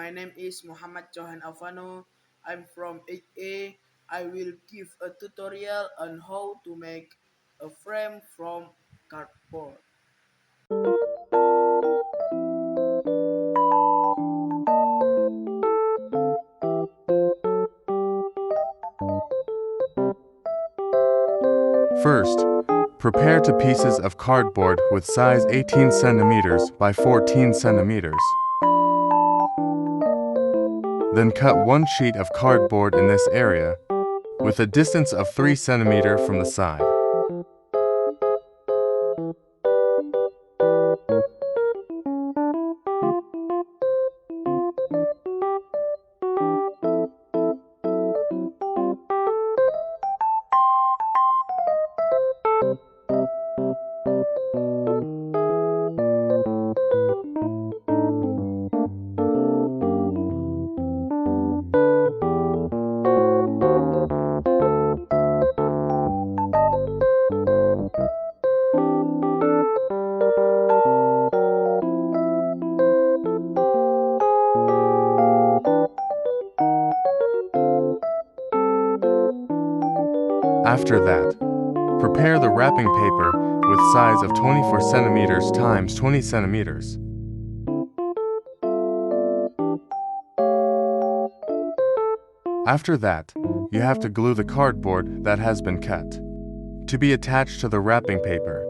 my name is Muhammad Jouhan Affano. I'm from 8A. I will give a tutorial on how to make a frame from cardboard. First, prepare two pieces of cardboard with size 18 centimeters by 14 centimeters. Then cut one sheet of cardboard in this area with a distance of 3 centimeters from the side. After that, prepare the wrapping paper with size of 24 centimeters times 20 centimeters. After that, you have to glue the cardboard that has been cut to be attached to the wrapping paper.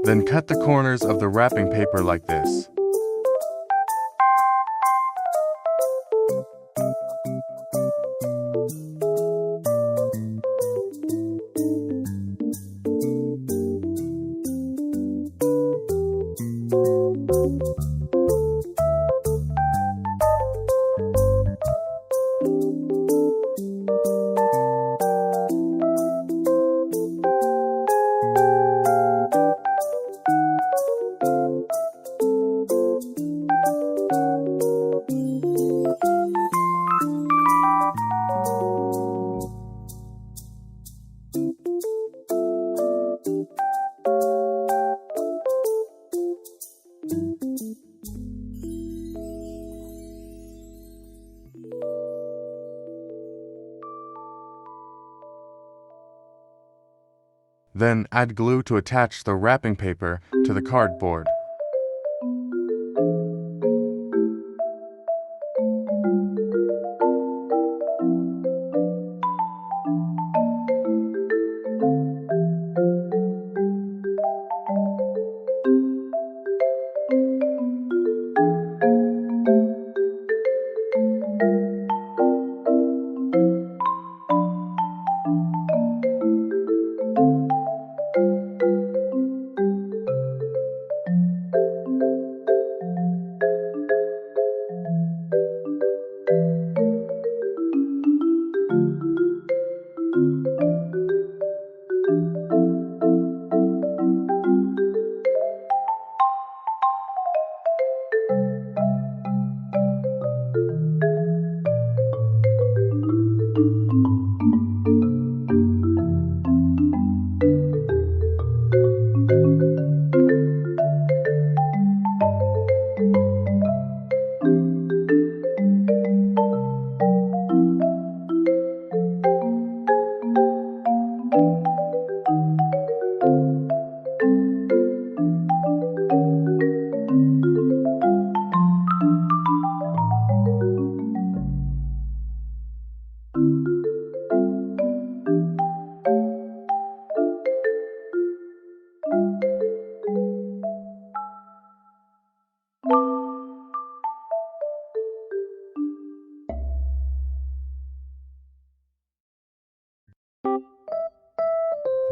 Then cut the corners of the wrapping paper like this. Then add glue to attach the wrapping paper to the cardboard.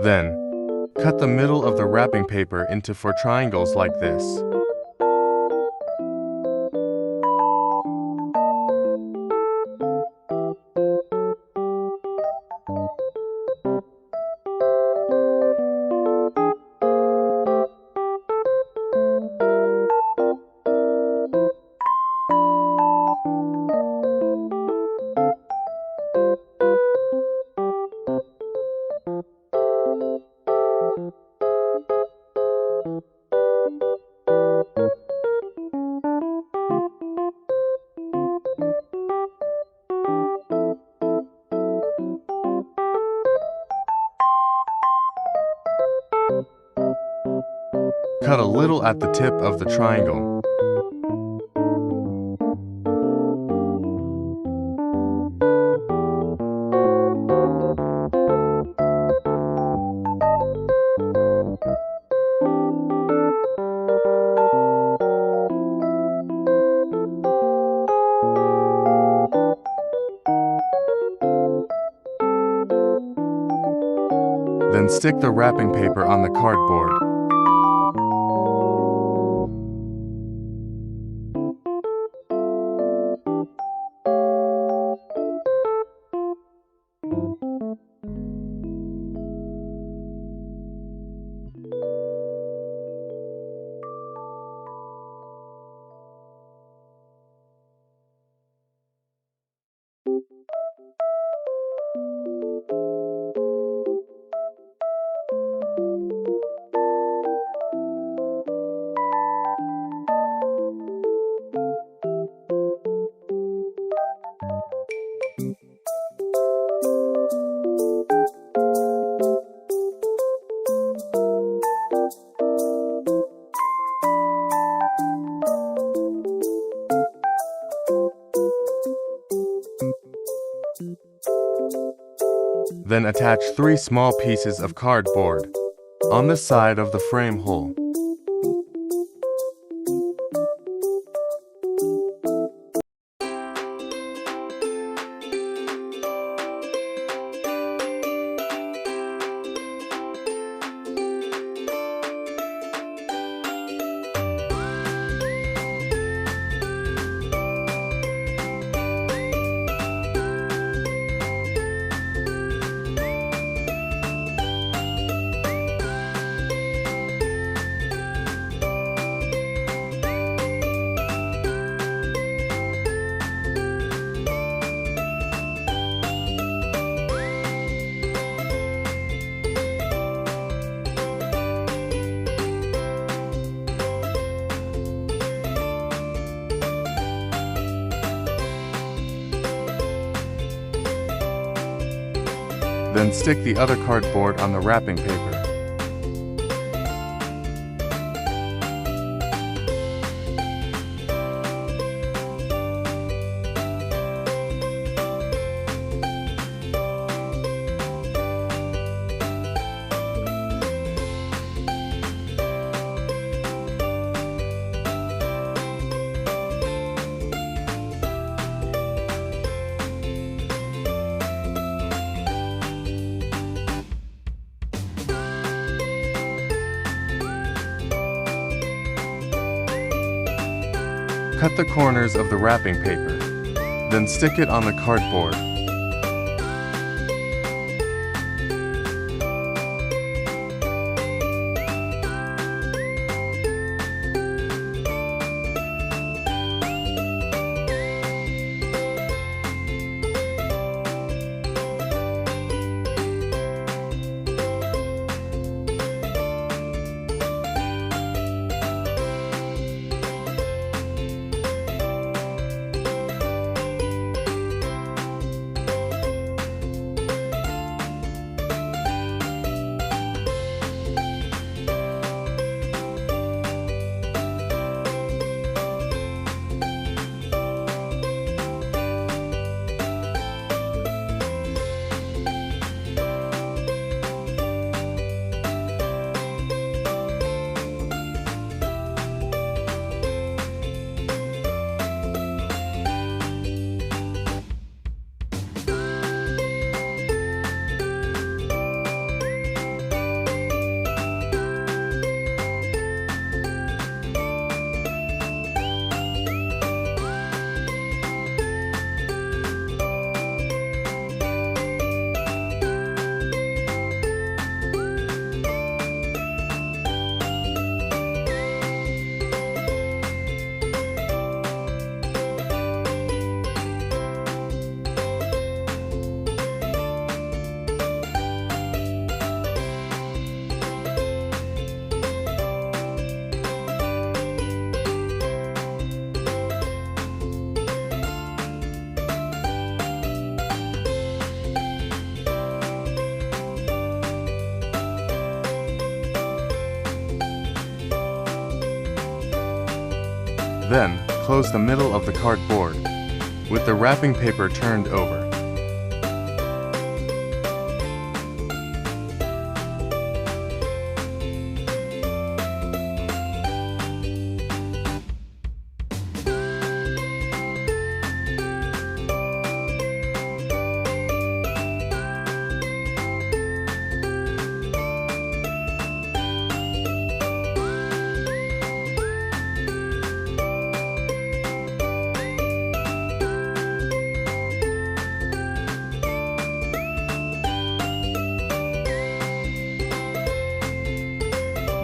Then, cut the middle of the wrapping paper into 4 triangles like this. Cut a little at the tip of the triangle. Then stick the wrapping paper on the cardboard. Then attach 3 small pieces of cardboard on the side of the frame hole. Then stick the other cardboard on the wrapping paper. Cut the corners of the wrapping paper, then stick it on the cardboard. Then, close the middle of the cardboard with the wrapping paper turned over.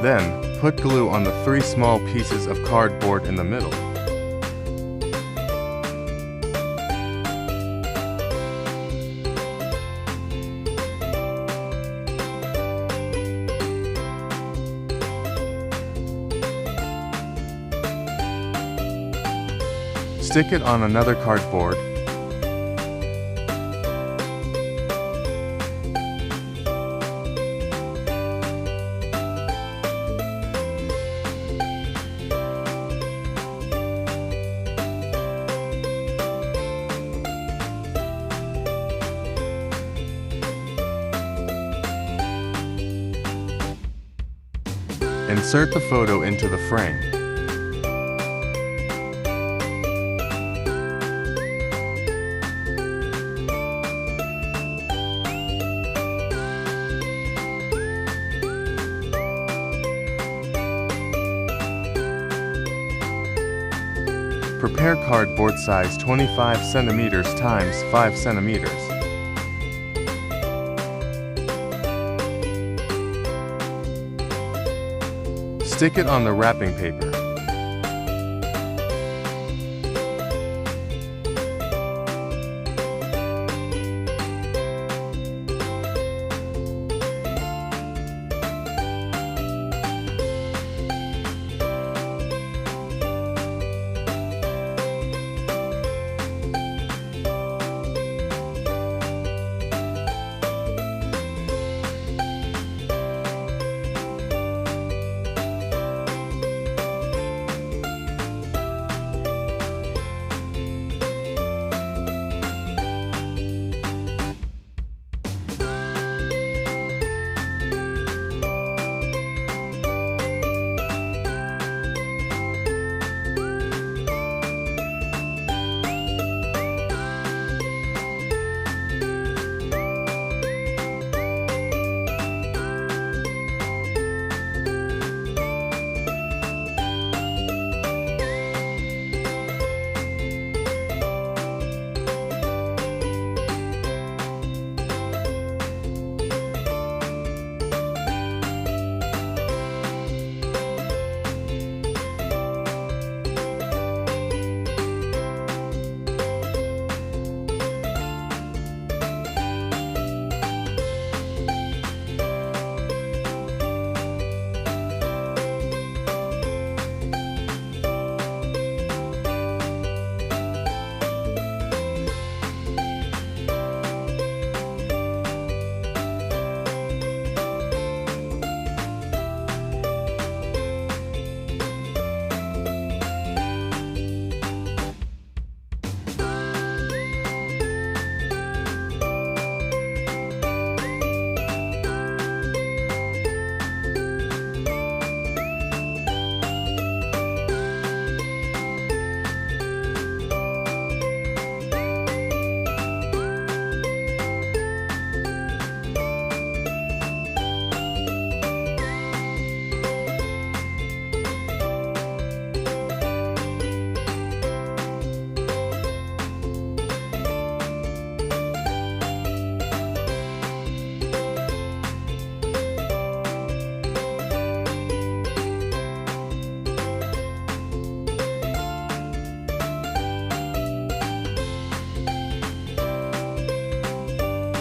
Then, put glue on the 3 small pieces of cardboard in the middle. Stick it on another cardboard. Insert the photo into the frame. Prepare cardboard size 25 cm times 5 cm. Stick it on the wrapping paper.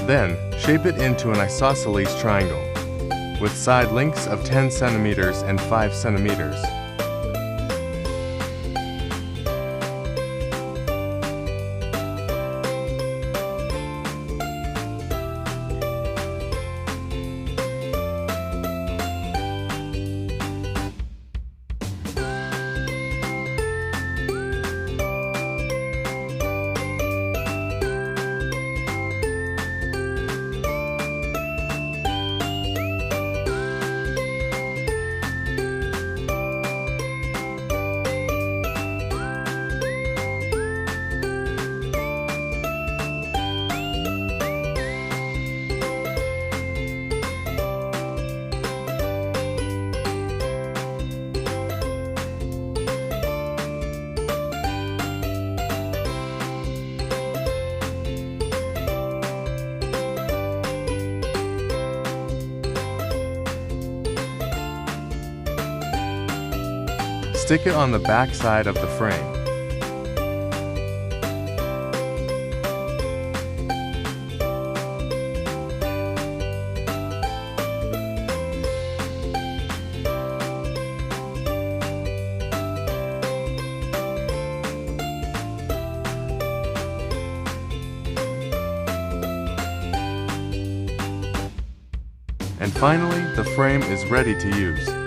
Then, shape it into an isosceles triangle, with side lengths of 10 cm and 5 cm. Stick it on the back side of the frame. And finally, the frame is ready to use.